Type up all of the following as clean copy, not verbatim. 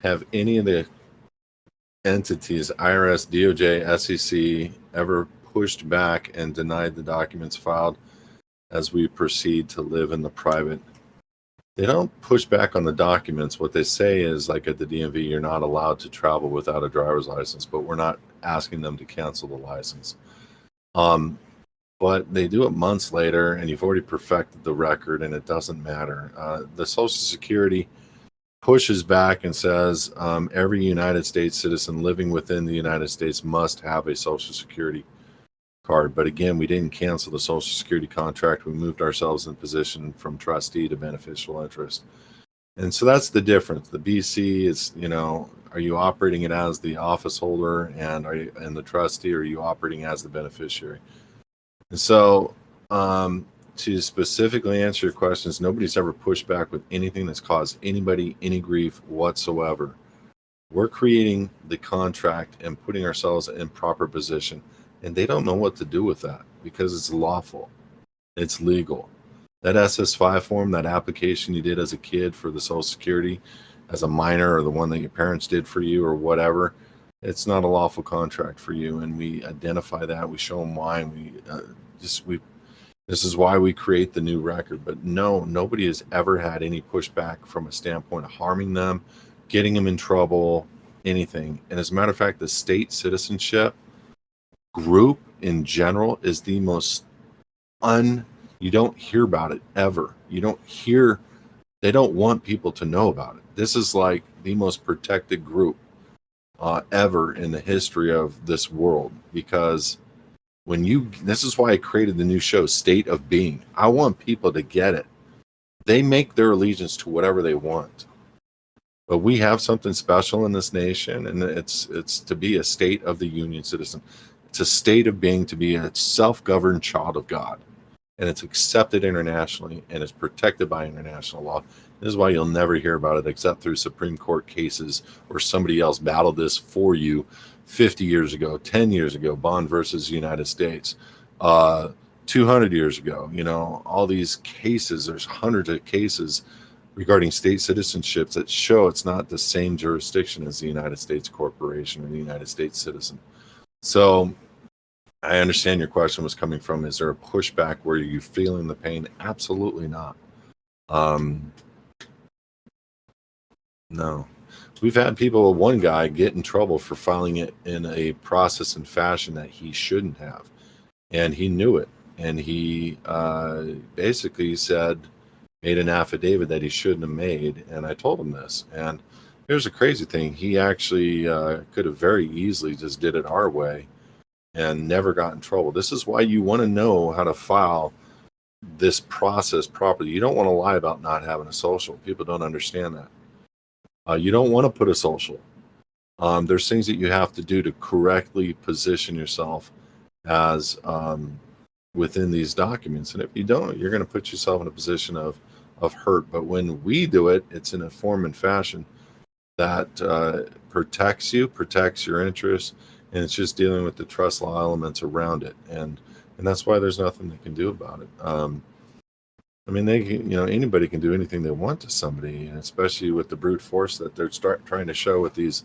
Have any of the entities, IRS, DOJ, SEC, ever pushed back and denied the documents filed as we proceed to live in the private? They don't push back on the documents. What they say is, like at the DMV, you're not allowed to travel without a driver's license, but we're not asking them to cancel the license. But they do it months later, and you've already perfected the record, and it doesn't matter. The Social Security pushes back and says every United States citizen living within the United States must have a Social Security card. But again, we didn't cancel the Social Security contract. We moved ourselves in position from trustee to beneficial interest. And so that's the difference. The BC is, are you operating it as the office holder and the trustee, or are you operating as the beneficiary? And so to specifically answer your questions, nobody's ever pushed back with anything that's caused anybody any grief whatsoever. We're creating the contract and putting ourselves in proper position, and they don't know what to do with that because it's lawful. It's legal. That SS5 form, that application you did as a kid for the Social Security, as a minor, or the one that your parents did for you or whatever, it's not a lawful contract for you. And we identify that. We show them why. And this is why we create the new record. But no, nobody has ever had any pushback from a standpoint of harming them, getting them in trouble, anything. And as a matter of fact, the state citizenship group in general is the most you don't hear about it ever. They don't want people to know about it. This is like the most protected group ever in the history of this world, because this is why I created the new show, State of Being. I want people to get it. They make their allegiance to whatever they want. But we have something special in this nation, and it's to be a state of the union citizen. It's a state of being, to be a self-governed child of God. And it's accepted internationally, and it's protected by international law. This is why you'll never hear about it except through Supreme Court cases, or somebody else battled this for you 50 years ago, 10 years ago, Bond versus the United States, 200 years ago. All these cases, there's hundreds of cases regarding state citizenships that show it's not the same jurisdiction as the United States corporation or the United States citizen. So I understand your question was coming from, is there a pushback where you're feeling the pain? Absolutely not. No. We've had one guy get in trouble for filing it in a process and fashion that he shouldn't have. And he knew it. And he basically made an affidavit that he shouldn't have made. And I told him this. And here's a crazy thing. He actually could have very easily just did it our way and never got in trouble. This is why you want to know how to file this process properly. You don't want to lie about not having a social. People don't understand that. You don't want to put a social. There's things that you have to do to correctly position yourself as within these documents. And if you don't, you're going to put yourself in a position of hurt. But when we do it, it's in a form and fashion that protects you, protects your interests, and it's just dealing with the trust law elements around it. And that's why there's nothing they can do about it. Anybody can do anything they want to somebody, and especially with the brute force that they're trying to show with these,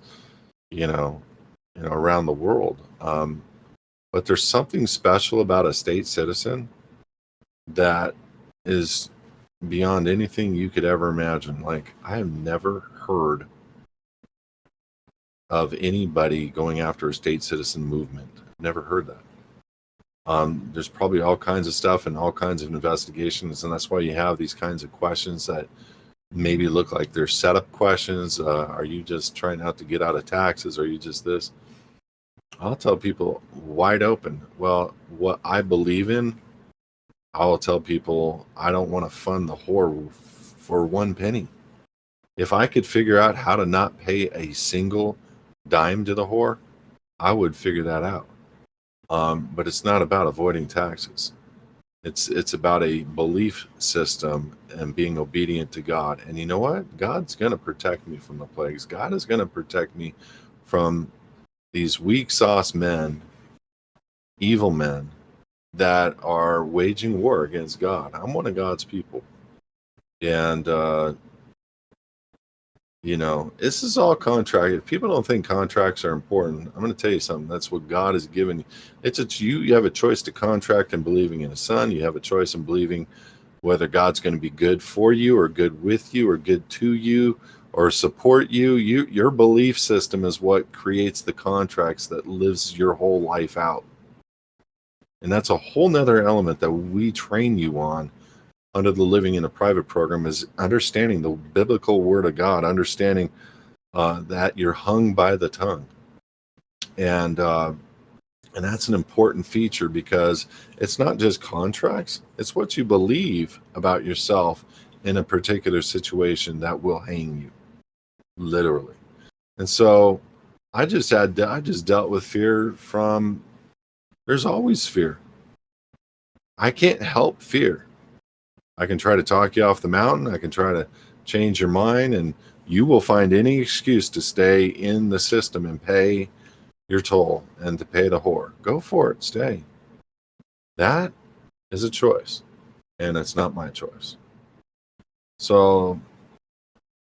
around the world. But there's something special about a state citizen that is beyond anything you could ever imagine. Like, I have never heard of anybody going after a state citizen movement. Never heard that. There's probably all kinds of stuff and all kinds of investigations, and that's why you have these kinds of questions that maybe look like they're setup questions. Are you just trying not to get out of taxes? Are you just this? I'll tell people wide open. Well, what I believe in, I will tell people I don't want to fund the whore for one penny. If I could figure out how to not pay a single dime to the whore, I would figure that out. But it's not about avoiding taxes. It's about a belief system and being obedient to God. And you know what? God's going to protect me from the plagues. God is going to protect me from these weak sauce men, evil men that are waging war against God. I'm one of God's people. And This is all contract. If people don't think contracts are important, I'm going to tell you something. That's what God has given you. It's you. You have a choice to contract in believing in a son. You have a choice in believing whether God's going to be good for you or good with you or good to you or support you. Your belief system is what creates the contracts that lives your whole life out. And that's a whole nother element that we train you on under the Living in a Private program, is understanding the biblical word of God, understanding that you're hung by the tongue. And that's an important feature, because it's not just contracts, it's what you believe about yourself in a particular situation that will hang you, literally. And so I just dealt with fear from, there's always fear. I can't help fear. I can try to talk you off the mountain. I can try to change your mind, and you will find any excuse to stay in the system and pay your toll and to pay the whore. Go for it. Stay. That is a choice, and it's not my choice. So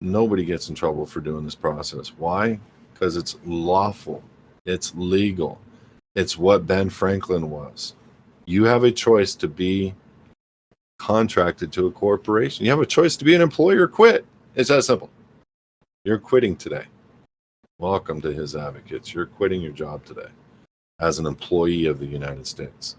nobody gets in trouble for doing this process. Why? Because it's lawful. It's legal. It's what Ben Franklin was. You have a choice to be contracted to a corporation. You have a choice to be an employee or quit. It's that simple. You're quitting today. Welcome to HISAdvocates. You're quitting your job today as an employee of the United States.